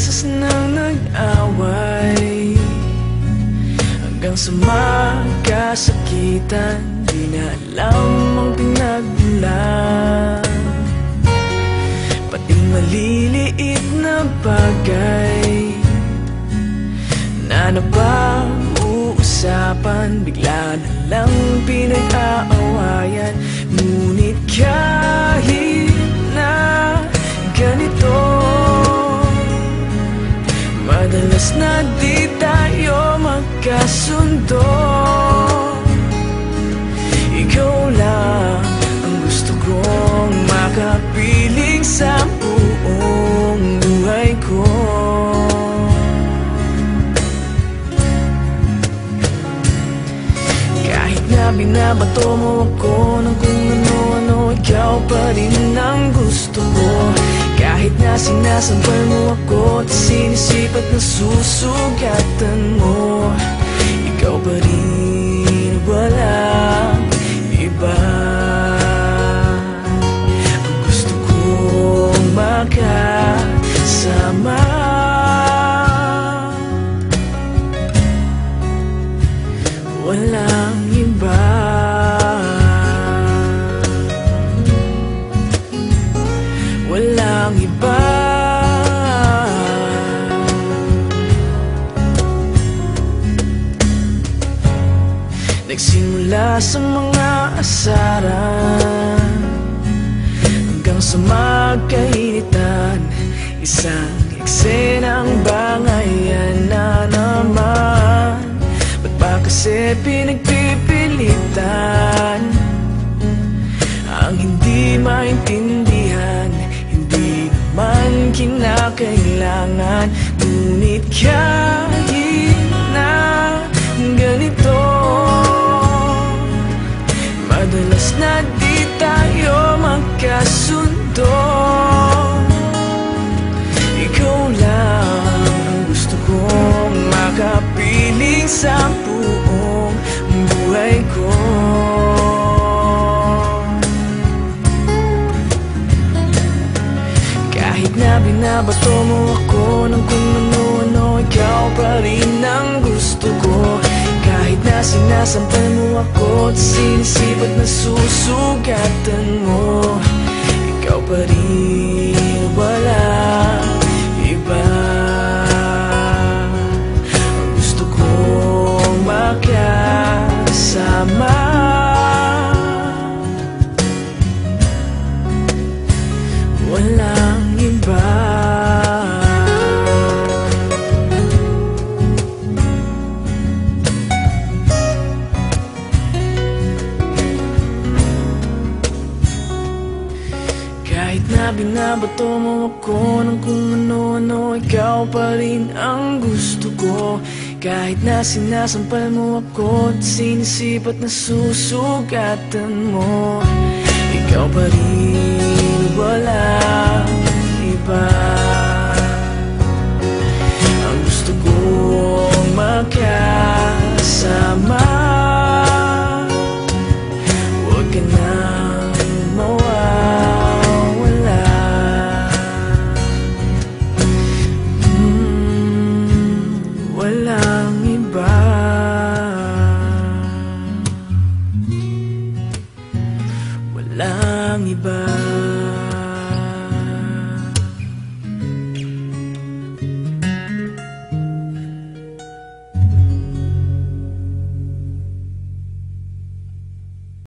beses nang nag-away, hanggang sa magkasakitan. Di na alam ang pinagmulan, pati maliliit na bagay na napag-uusapan, bigla na lang pinag-aawayan. Ngunit kahit na ganito, madalas na di tayo magkasundo. Ikaw lang ang gusto kong makapiling sa buong buhay ko. Kahit na binabato mo ako ng kung ano-ano, ikaw pa rin ang gusto ko. Kahit na sinasampal mo ako at sinisipat na susugatan mo, ikaw pa rin, walang iba. Ang gusto kong makasama, walang iba. Walang iba. Nagsimula sa mga asaran hanggang sa magkainitan, isang eksenang bangayan na naman. Ba't ba kasi pinagpipilitan ang hindi maintindihan? Hindi naman kinakailangan. Ngunit kahit na ganito, madalas na di tayo magkasundo. Ikaw lang ang gusto kong makapiling sa buong buhay ko. Kahit na binabato mo ako ng kung ano-ano, ikaw pa rin ang gusto ko. Kahit na sinasampal mo ako at sinisipat na susugatan mo, ikaw pa rin, walang iba. Ang gusto kong makasama, walang iba. Kahit na binabato mo ako ng kung ano-ano, ikaw pa rin ang gusto ko. Kahit na sinasampal mo ako at sinisipat na susugatan mo, ikaw pa rin, walang iba.